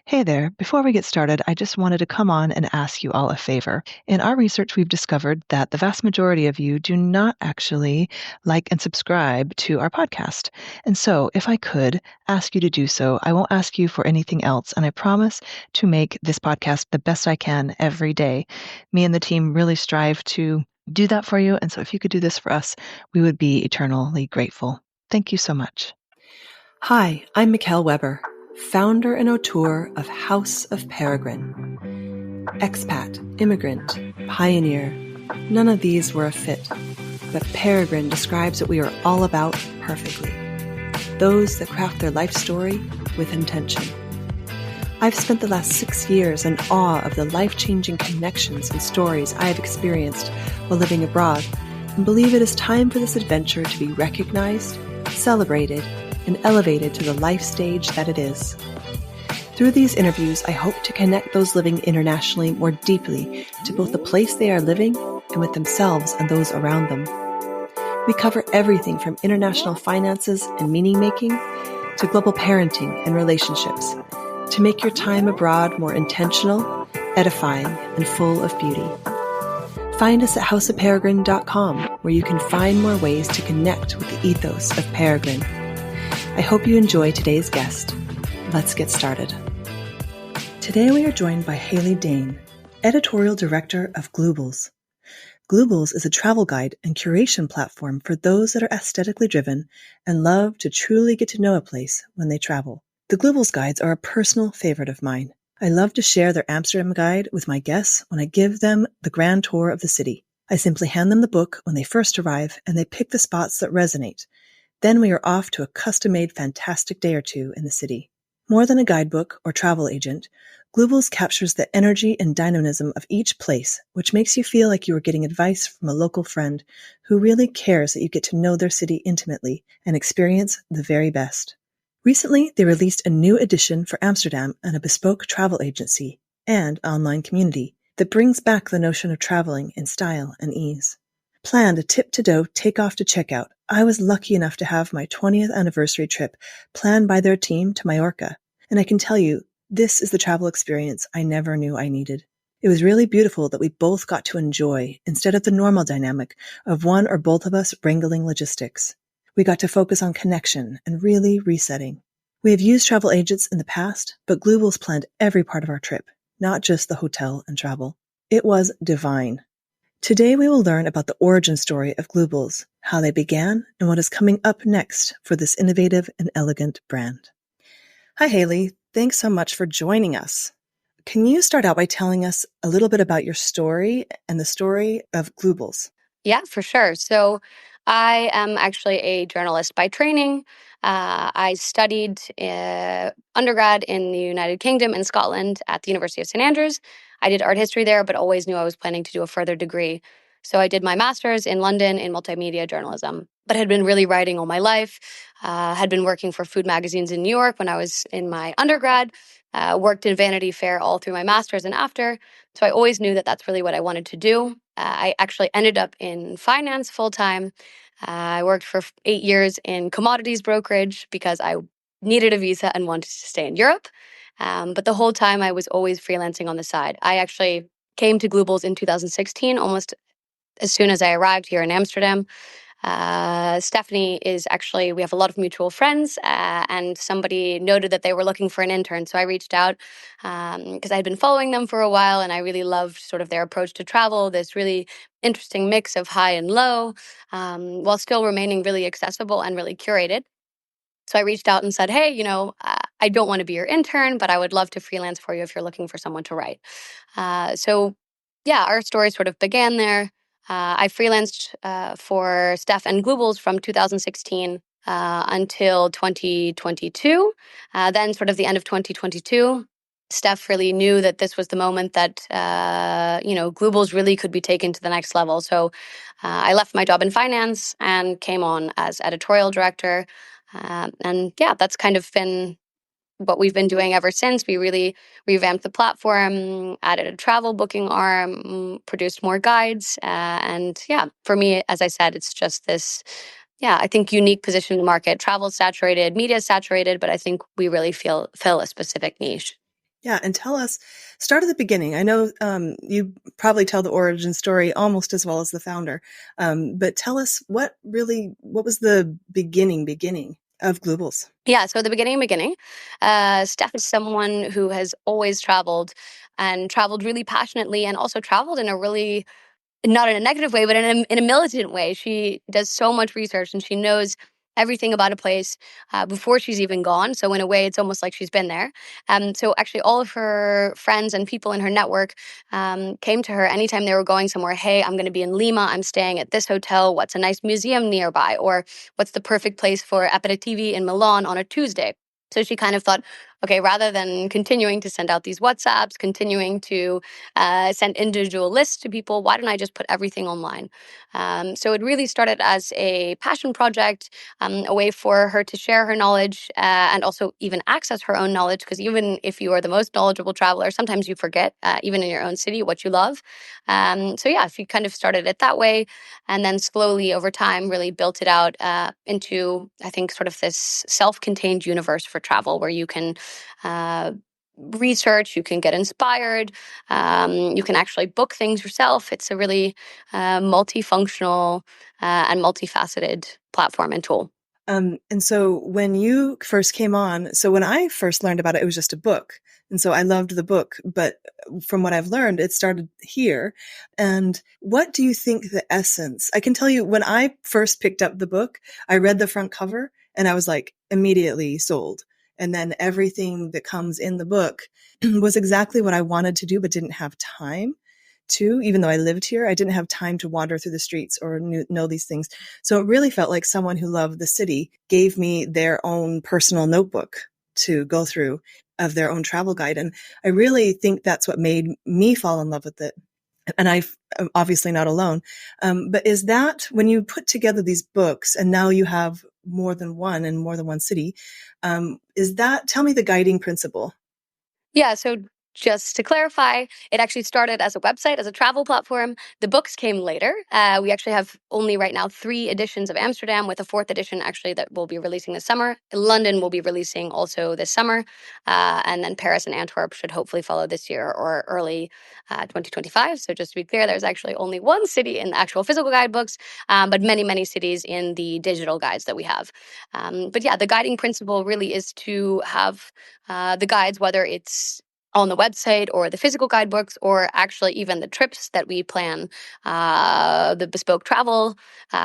Hey there. Before we get started, I just wanted to come on and ask you all a favor. In our research, we've discovered that the vast majority of you do not actually like and subscribe to our podcast. And so, if I could ask you to do so, I won't ask you for anything else. And I promise to make this podcast the best I can every day. Me and the team really strive to do that for you. And so, if you could do this for us, we would be eternally grateful. Thank you so much. Hi, I'm Mickelle Weber, founder and auteur of House of Peregrine. Expat, immigrant, pioneer, none of these were a fit, but Peregrine describes what we are all about perfectly. Those that craft their life story with intention. I've spent the last 6 years in awe of the life-changing connections and stories I have experienced while living abroad, and believe it is time for this adventure to be recognized, celebrated, and elevated to the life stage that it is. Through these interviews, I hope to connect those living internationally more deeply to both the place they are living and with themselves and those around them. We cover everything from international finances and meaning-making to global parenting and relationships to make your time abroad more intentional, edifying, and full of beauty. Find us at houseofperegrine.com, where you can find more ways to connect with the ethos of Peregrine. I hope you enjoy today's guest. Let's get started. Today we are joined by Hayley Daen, Editorial Director of Gloobles. Gloobles is a travel guide and curation platform for those that are aesthetically driven and love to truly get to know a place when they travel. The Gloobles guides are a personal favorite of mine. I love to share their Amsterdam guide with my guests when I give them the grand tour of the city. I simply hand them the book when they first arrive and they pick the spots that resonate. Then we are off to a custom-made fantastic day or two in the city. More than a guidebook or travel agent, Gloobles captures the energy and dynamism of each place, which makes you feel like you are getting advice from a local friend who really cares that you get to know their city intimately and experience the very best. Recently, they released a new edition for Amsterdam and a bespoke travel agency and online community that brings back the notion of traveling in style and ease. Planned a tip-to-dough takeoff to checkout, I was lucky enough to have my 20th anniversary trip planned by their team to Mallorca, and I can tell you, this is the travel experience I never knew I needed. It was really beautiful that we both got to enjoy instead of the normal dynamic of one or both of us wrangling logistics. We got to focus on connection and really resetting. We have used travel agents in the past, but Gloobles planned every part of our trip, not just the hotel and travel. It was divine. Today we will learn about the origin story of Gloobles, how they began, and what is coming up next for this innovative and elegant brand. Hi, Hayley. Thanks so much for joining us. Can you start out by telling us a little bit about your story and the story of Gloobles? Yeah, for sure. So I am actually a journalist by training. I studied undergrad in the United Kingdom and Scotland at the University of St. Andrews. I did art history there, but always knew I was planning to do a further degree. So I did my master's in London in multimedia journalism, but had been really writing all my life, had been working for food magazines in New York when I was in my undergrad, worked in Vanity Fair all through my master's and after. So I always knew that that's really what I wanted to do. I actually ended up in finance full-time. I worked for 8 years in commodities brokerage because I needed a visa and wanted to stay in Europe. But the whole time I was always freelancing on the side. I actually came to Gloobles in 2016, almost as soon as I arrived here in Amsterdam. Stephanie is actually, we have a lot of mutual friends, and somebody noted that they were looking for an intern. So I reached out because I had been following them for a while, and I really loved sort of their approach to travel, this really interesting mix of high and low, while still remaining really accessible and really curated. So I reached out and said, hey, I don't want to be your intern, but I would love to freelance for you if you're looking for someone to write. So yeah, our story sort of began there. I freelanced for Steph and Gloobles from 2016 until 2022. Then sort of the end of 2022, Steph really knew that this was the moment that, Gloobles really could be taken to the next level. So I left my job in finance and came on as editorial director. And yeah, that's kind of been what we've been doing ever since. We really revamped the platform, added a travel booking arm, produced more guides. And yeah, for me, as I said, it's just this, I think unique position in the market. Travel saturated, media saturated, but I think we really fill a specific niche. Yeah, and tell us, start at the beginning. I know you probably tell the origin story almost as well as the founder, but tell us what was the beginning of Gloobles? Yeah, so the beginning, Steph is someone who has always traveled and traveled really passionately and also traveled in a really, not in a negative way, but in a militant way. She does so much research and she knows everything about a place before she's even gone. So in a way, it's almost like she's been there. So actually, all of her friends and people in her network came to her anytime they were going somewhere. Hey, I'm going to be in Lima. I'm staying at this hotel. What's a nice museum nearby? Or what's the perfect place for aperitivi in Milan on a Tuesday? So she kind of thought, okay, rather than continuing to send out these WhatsApps, continuing to send individual lists to people, why don't I just put everything online? So it really started as a passion project, a way for her to share her knowledge and also even access her own knowledge. Because even if you are the most knowledgeable traveler, sometimes you forget, even in your own city, what you love. So yeah, she kind of started it that way and then slowly over time really built it out into, I think, sort of this self-contained universe for travel where you can research, you can get inspired, you can actually book things yourself. It's a really multifunctional and multifaceted platform and tool. And so when you first came on, so when I first learned about it, it was just a book. And so I loved the book, but from what I've learned, it started here. And what do you think the essence? I can tell you when I first picked up the book, I read the front cover and I was like immediately sold. And then everything that comes in the book was exactly what I wanted to do, but didn't have time to. Even though I lived here, I didn't have time to wander through the streets or know these things. So it really felt like someone who loved the city gave me their own personal notebook to go through of their own travel guide. And I really think that's what made me fall in love with it. And I'm obviously not alone. But is that when you put together these books and now you have more than one in more than one city, tell me the guiding principle? Yeah, so just to clarify, it actually started as a website, as a travel platform. The books came later. We actually have only right now 3 editions of Amsterdam, with a 4th edition actually that we'll be releasing this summer. London will be releasing also this summer. And then Paris and Antwerp should hopefully follow this year or early 2025. So just to be clear, there's actually only 1 city in the actual physical guidebooks, but many, many cities in the digital guides that we have. But yeah, the guiding principle really is to have the guides, whether it's on the website or the physical guidebooks, or actually even the trips that we plan, the bespoke travel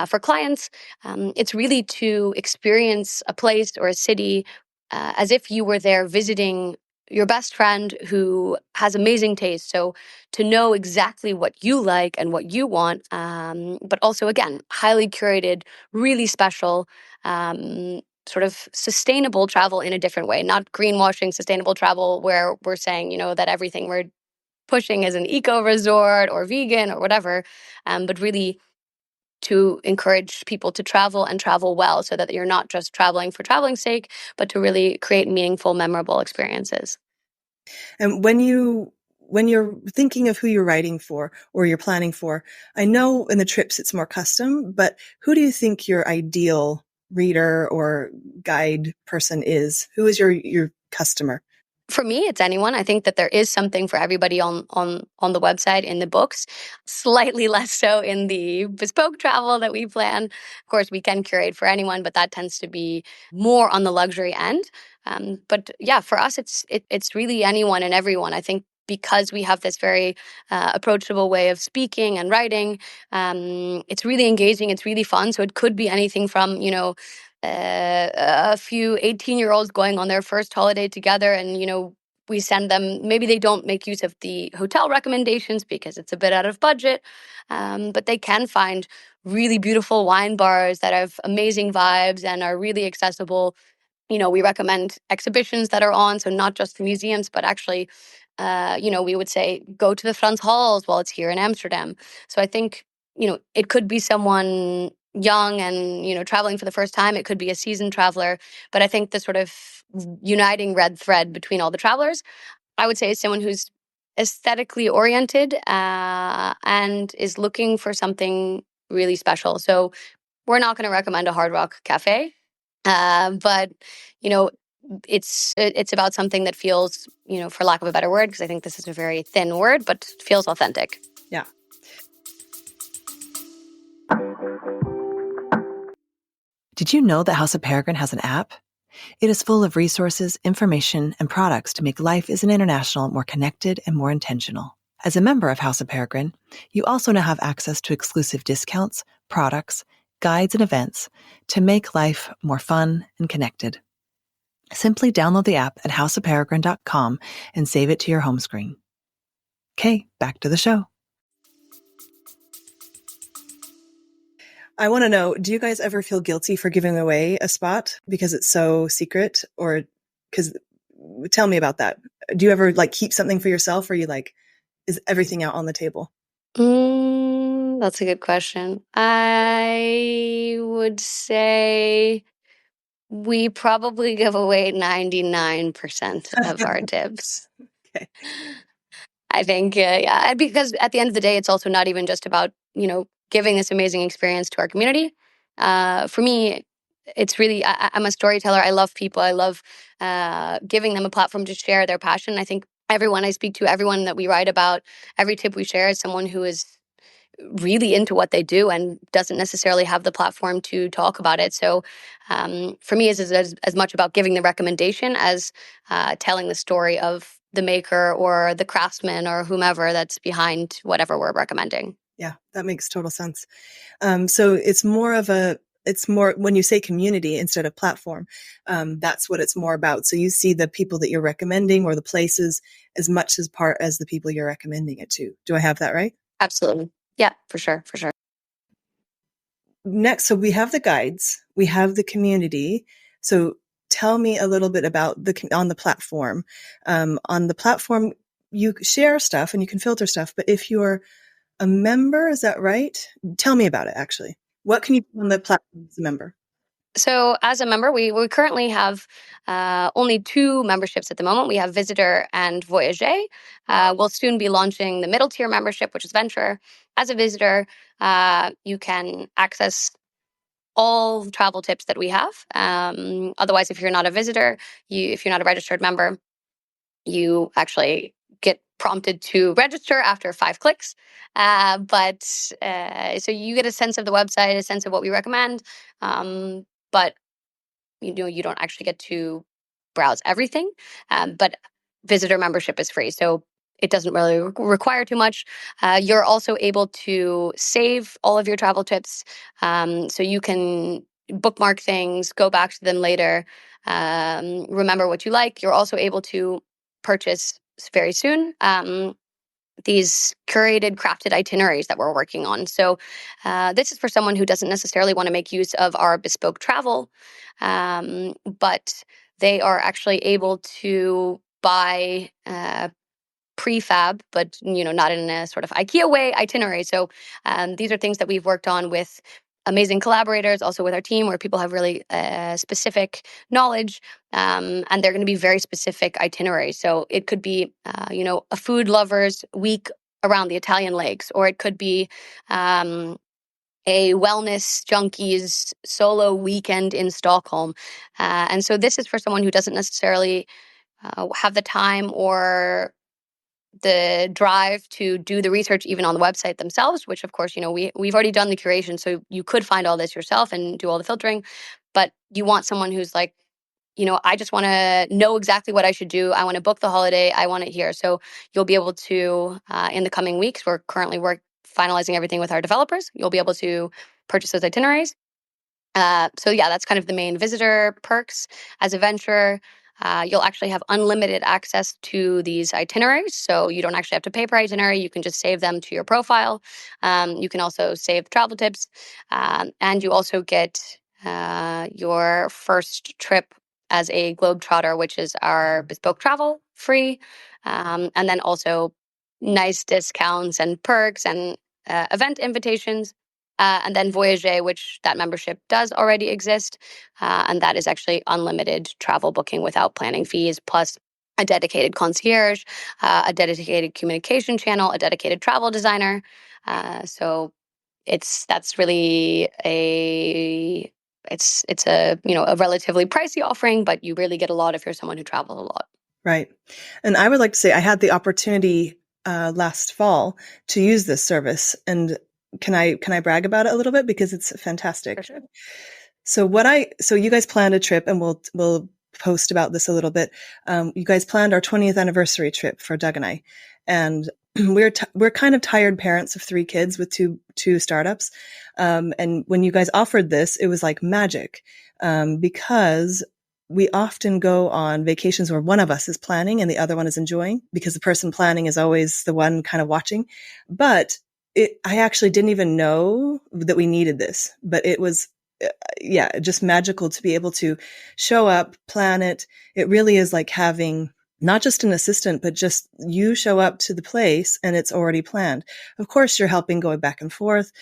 for clients. It's really to experience a place or a city as if you were there visiting your best friend who has amazing taste. So to know exactly what you like and what you want, but also, again, highly curated, really special, sort of sustainable travel in a different way, not greenwashing sustainable travel where we're saying, that everything we're pushing is an eco resort or vegan or whatever, but really to encourage people to travel and travel well so that you're not just traveling for traveling's sake, but to really create meaningful, memorable experiences. And when you're thinking of who you're writing for or you're planning for, I know in the trips it's more custom, but who do you think your ideal reader or guide person is? Who is your customer? For me, it's anyone. I think that there is something for everybody on the website, in the books, slightly less so in the bespoke travel that we plan. Of course, we can curate for anyone, but that tends to be more on the luxury end. But yeah, for us, it's really anyone and everyone. I think because we have this very approachable way of speaking and writing, it's really engaging. It's really fun. So it could be anything from, a few 18-year-olds going on their first holiday together, and we send them, maybe they don't make use of the hotel recommendations because it's a bit out of budget, but they can find really beautiful wine bars that have amazing vibes and are really accessible. We recommend exhibitions that are on, so not just the museums, but actually, we would say go to the Frans Halls while it's here in Amsterdam. So I think, it could be someone young and, traveling for the first time. It could be a seasoned traveler. But I think the sort of uniting red thread between all the travelers, I would say, is someone who's aesthetically oriented and is looking for something really special. So we're not going to recommend a Hard Rock Cafe. But, you know, it's about something that feels, for lack of a better word, because I think this is a very thin word, but feels authentic. Yeah. Did you know that House of Peregrine has an app? It is full of resources, information, and products to make life as an international more connected and more intentional. As a member of House of Peregrine, you also now have access to exclusive discounts, products, guides, and events to make life more fun and connected. Simply download the app at houseofperegrine.com and save it to your home screen. Okay, back to the show. I want to know, do you guys ever feel guilty for giving away a spot because it's so secret? Or tell me about that. Do you ever keep something for yourself, or you is everything out on the table? That's a good question. I would say we probably give away 99% of our tips. Okay. I think, yeah, because at the end of the day, it's also not even just about, giving this amazing experience to our community. For me, it's really, I'm a storyteller. I love people. I love giving them a platform to share their passion. I think everyone I speak to, everyone that we write about, every tip we share is someone who is really into what they do and doesn't necessarily have the platform to talk about it. So for me, it's as much about giving the recommendation as telling the story of the maker or the craftsman or whomever that's behind whatever we're recommending. Yeah, that makes total sense. So it's more when you say community instead of platform, that's what it's more about. So you see the people that you're recommending or the places as much as part as the people you're recommending it to. Do I have that right? Absolutely. Yeah, for sure. For sure. Next, so we have the guides, we have the community. So tell me a little bit about on the platform. On the platform, you share stuff and you can filter stuff, but if you're a member, is that right? Tell me about it, actually. What can you do on the platform as a member? So as a member, we currently have only 2 memberships at the moment. We have Visitor and Voyager. We'll soon be launching the middle tier membership, which is Venture. As a visitor, you can access all travel tips that we have. Otherwise, if you're not a visitor, if you're not a registered member, you actually get prompted to register after 5 clicks. So you get a sense of the website, a sense of what we recommend. But you don't actually get to browse everything. But visitor membership is free, so it doesn't really require too much. You're also able to save all of your travel tips, so you can bookmark things, go back to them later, remember what you like. You're also able to purchase very soon these curated, crafted itineraries that we're working on. So this is for someone who doesn't necessarily want to make use of our bespoke travel, but they are actually able to buy prefab, but not in a sort of IKEA way itinerary. So these are things that we've worked on with amazing collaborators, also with our team, where people have really specific knowledge, and they're going to be very specific itineraries. So it could be, a food lovers week around the Italian lakes, or it could be a wellness junkies solo weekend in Stockholm. And so this is for someone who doesn't necessarily have the time or the drive to do the research even on the website themselves, which of course, we've already done the curation, so you could find all this yourself and do all the filtering. But you want someone who's like, I just want to know exactly what I should do. I want to book the holiday. I want it here. So you'll be able to, in the coming weeks, we're currently finalizing everything with our developers. You'll be able to purchase those itineraries. So yeah, that's kind of the main visitor perks. As a venture, you'll actually have unlimited access to these itineraries. So you don't actually have to pay per itinerary. You can just save them to your profile. You can also save travel tips. And you also get your first trip as a Globetrotter, which is our bespoke travel free. And then also nice discounts and perks and event invitations. And then Voyager, which that membership does already exist. And that is actually unlimited travel booking without planning fees, plus a dedicated concierge, a dedicated communication channel, a dedicated travel designer. So that's really a it's a a relatively pricey offering, but you really get a lot if you're someone who travels a lot. Right. And I would like to say I had the opportunity last fall to use this service, and can I brag about it a little bit because it's fantastic. For sure. So you guys planned a trip, and we'll post about this a little bit. You guys planned our 20th anniversary trip for Doug and I, and we're kind of tired parents of 3 kids with two startups. And when you guys offered this, it was like magic, because we often go on vacations where one of us is planning and the other one is enjoying, because the person planning is always the one kind of watching. But I actually didn't even know that we needed this, but it was, just magical to be able to show up, plan it. It really is like having not just an assistant, but just you show up to the place and it's already planned. Of course, you're helping going back and forth,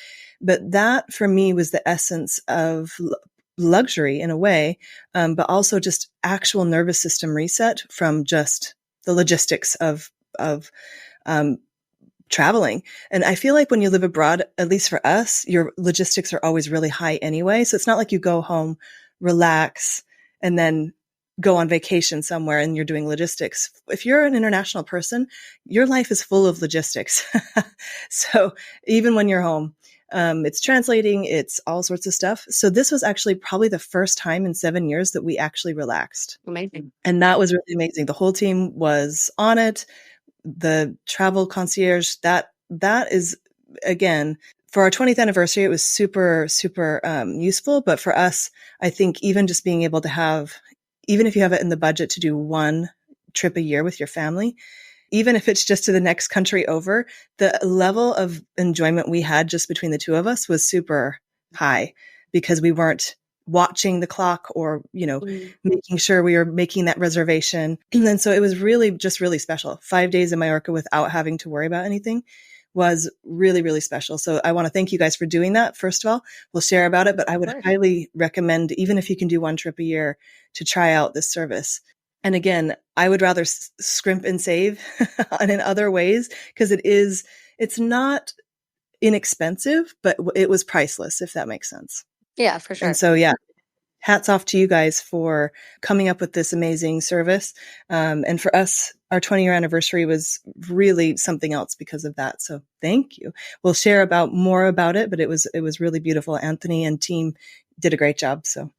but that for me was the essence of luxury in a way, but also just actual nervous system reset from just the logistics of traveling. And I feel like when you live abroad, at least for us, your logistics are always really high anyway. So it's not like you go home, relax, and then go on vacation somewhere and you're doing logistics. If you're an international person, your life is full of logistics. So even when you're home, it's translating, it's all sorts of stuff. So this was actually probably the first time in 7 years that we actually relaxed. Amazing. And that was really amazing. The whole team was on it. The travel concierge, that is, again, for our 20th anniversary, it was super, super useful. But for us, I think even just being able to have, even if you have it in the budget to do one trip a year with your family, even if it's just to the next country over, the level of enjoyment we had just between the two of us was super high, because we weren't watching the clock or, making sure we were making that reservation. And so it was really just really special. 5 days in Mallorca without having to worry about anything was really, really special. So I want to thank you guys for doing that. First of all, we'll share about it, but I would highly recommend, even if you can do one trip a year, to try out this service. And again, I would rather scrimp and save and in other ways, because it's not inexpensive, but it was priceless, if that makes sense. Yeah, for sure. And so, hats off to you guys for coming up with this amazing service. And for us, our 20-year anniversary was really something else because of that. So thank you. We'll share more about it, but it was really beautiful. Anthony and team did a great job. So,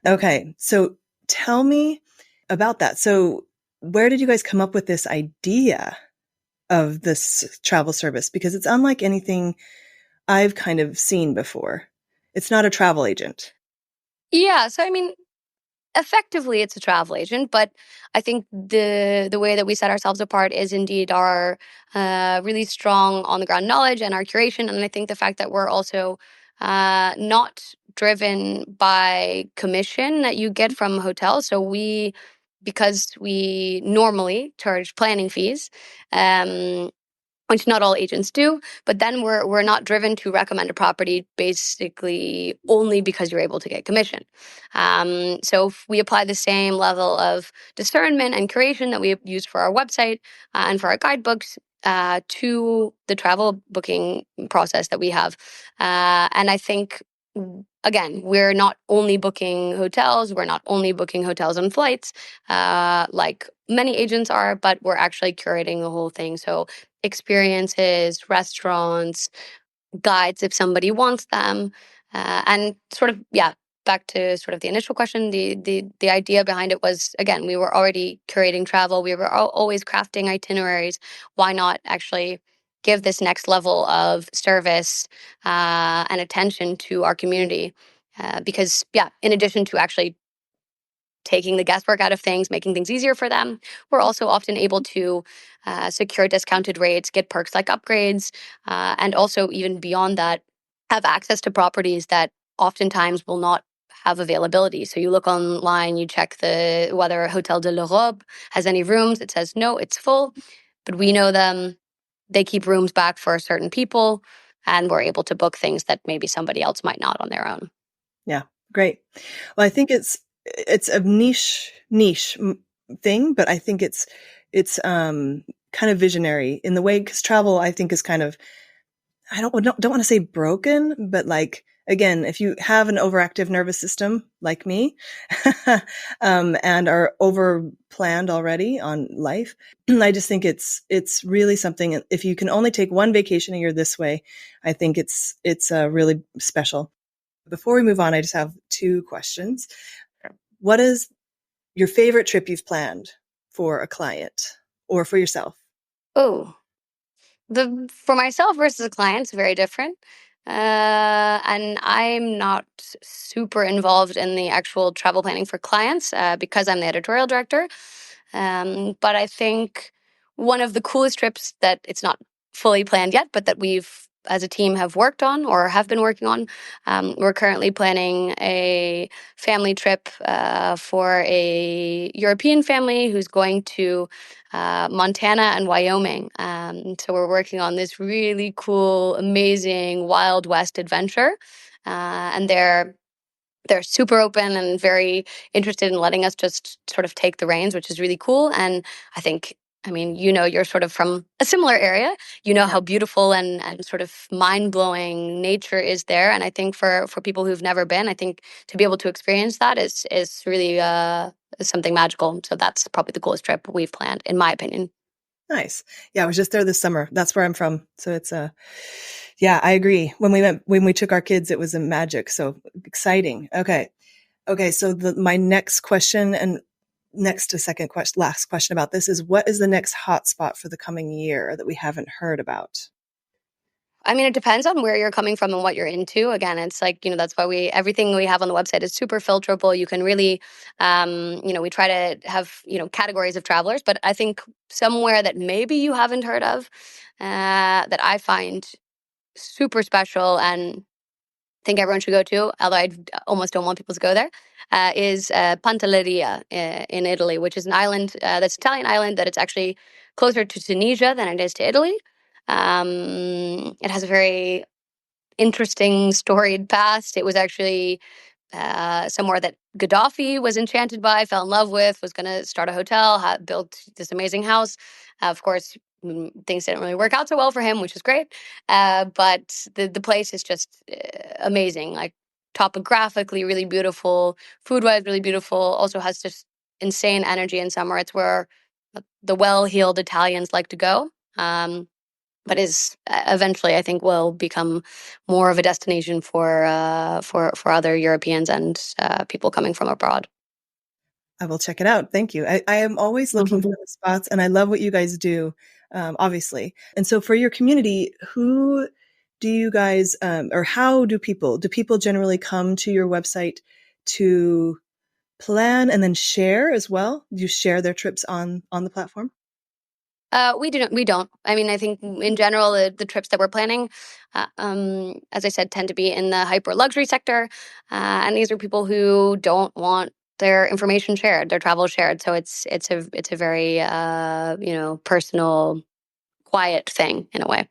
okay. So tell me about that. So where did you guys come up with this idea of this travel service? Because it's unlike anything I've kind of seen before. It's not a travel agent. Yeah, so I mean, effectively it's a travel agent, but I think the way that we set ourselves apart is indeed our really strong on the ground knowledge and our curation. And I think the fact that we're also not driven by commission that you get from hotels. So because we normally charge planning fees, which not all agents do, but then we're not driven to recommend a property basically only because you're able to get commission. So if we apply the same level of discernment and curation that we use for our website and for our guidebooks to the travel booking process that we have. And I think, again, we're not only booking hotels, we're not only booking hotels and flights like many agents are, but we're actually curating the whole thing. So experiences, restaurants, guides if somebody wants them, and sort of back to sort of the initial question. The idea behind it was, again, we were already curating travel. We were always crafting itineraries. Why not actually give this next level of service and attention to our community? Because in addition to actually taking the guesswork out of things, making things easier for them, we're also often able to secure discounted rates, get perks like upgrades, and also even beyond that, have access to properties that oftentimes will not have availability. So you look online, you check whether Hotel de l'Europe has any rooms. It says no, it's full, but we know them. They keep rooms back for certain people, and we're able to book things that maybe somebody else might not on their own. Yeah, great. Well, I think it's a niche thing, but I think it's kind of visionary in the way, because travel, I think, is kind of, I don't want to say broken, but like again, if you have an overactive nervous system like me, and are over planned already on life, I just think it's really something. If you can only take one vacation a year this way, I think it's really special. Before we move on, I just have two questions. What is your favorite trip you've planned for a client or for yourself? Oh, for myself versus a client is very different. And I'm not super involved in the actual travel planning for clients because I'm the editorial director. But I think one of the coolest trips that it's not fully planned yet, but that we've as a team have worked on or have been working on. We're currently planning a family trip for a European family who's going to Montana and Wyoming. So we're working on this really cool, amazing Wild West adventure. And they're super open and very interested in letting us just sort of take the reins, which is really cool. And I think, I mean, you're sort of from a similar area. You know how beautiful and sort of mind-blowing nature is there. And I think for people who've never been, I think to be able to experience that is really something magical. So that's probably the coolest trip we've planned, in my opinion. Nice. Yeah, I was just there this summer. That's where I'm from. So it's yeah, I agree. When we took our kids, it was a magic. So exciting. Okay. So my next question and next to last question about this is, what is the next hotspot for the coming year that we haven't heard about? I mean, it depends on where you're coming from and what you're into. Again, it's like, that's why everything we have on the website is super filterable. You can really, we try to have, categories of travelers, but I think somewhere that maybe you haven't heard of, that I find super special and think everyone should go to, although I almost don't want people to go there, is Pantelleria in Italy, which is an island, that's an Italian island, that it's actually closer to Tunisia than it is to Italy. It has a very interesting, storied past. It was actually somewhere that Gaddafi was enchanted by, fell in love with, was going to start a hotel, built this amazing house. Of course, things didn't really work out so well for him, which is great. But the place is just amazing, like topographically really beautiful, food-wise really beautiful. Also has just insane energy in summer. It's where the well-heeled Italians like to go. But is eventually, I think, will become more of a destination for other Europeans and people coming from abroad. I will check it out. Thank you. I am always looking for the spots, and I love what you guys do, obviously. And so for your community, who do you guys, or how do people generally come to your website to plan and then share as well? Do you share their trips on the platform? We don't. I mean, I think in general, the trips that we're planning, as I said, tend to be in the hyper luxury sector, and these are people who don't want their information shared, their travel shared. So it's a very personal, quiet thing in a way.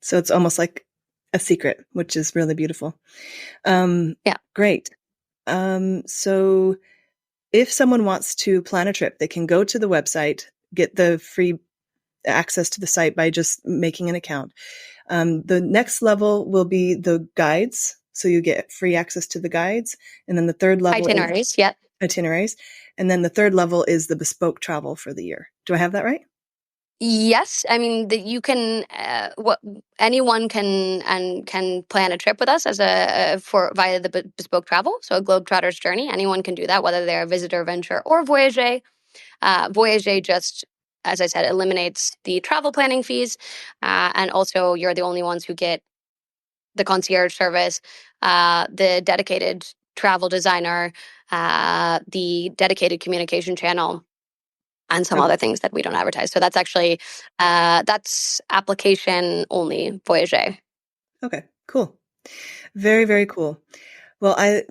So it's almost like a secret, which is really beautiful. Yeah, great. So if someone wants to plan a trip, they can go to the website, get the free access to the site by just making an account. The next level will be the guides. So you get free access to the guides. And then the third level itineraries. Yeah. Itineraries. And then the third level is the bespoke travel for the year. Do I have that right? Yes, I mean that you can. Anyone can plan a trip with us as via the bespoke travel. So a globetrotter's journey. Anyone can do that, whether they're a visitor, venture, or voyager. Voyager just, as I said, eliminates the travel planning fees, and also you're the only ones who get the concierge service, the dedicated travel designer, the dedicated communication channel, and some other things that we don't advertise. So that's actually that's application only Voyager. Okay, cool. Very, very cool. Well, I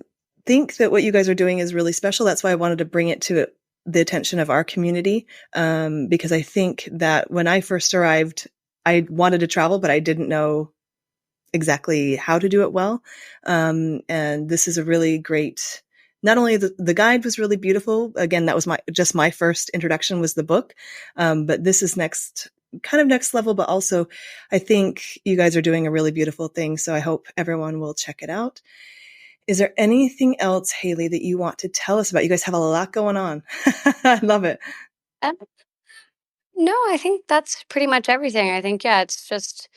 think that what you guys are doing is really special. That's why I wanted to bring it to the attention of our community, because I think that when I first arrived, I wanted to travel, but I didn't know exactly how to do it well. And this is a really great. Not only the guide was really beautiful. Again, that was my first introduction was the book. But this is next kind of next level, but also I think you guys are doing a really beautiful thing. So I hope everyone will check it out. Is there anything else, Hayley, that you want to tell us about? You guys have a lot going on. I love it. Um, no, I think that's pretty much everything. I think, yeah, it's just,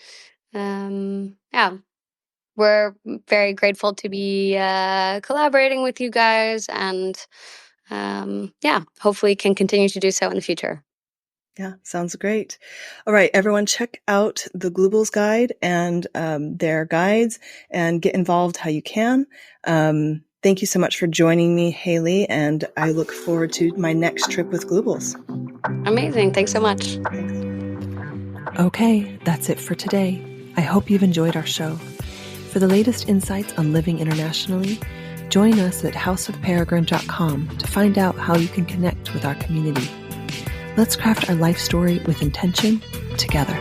yeah, we're very grateful to be collaborating with you guys, and yeah, hopefully can continue to do so in the future. Yeah, sounds great. All right, everyone, check out the Gloobles guide and their guides and get involved how you can. Thank you so much for joining me, Hayley, and I look forward to my next trip with Gloobles. Amazing. Thanks so much. Thanks. Okay, that's it for today. I hope you've enjoyed our show. For the latest insights on living internationally, join us at houseofperegrine.com to find out how you can connect with our community. Let's craft our life story with intention together.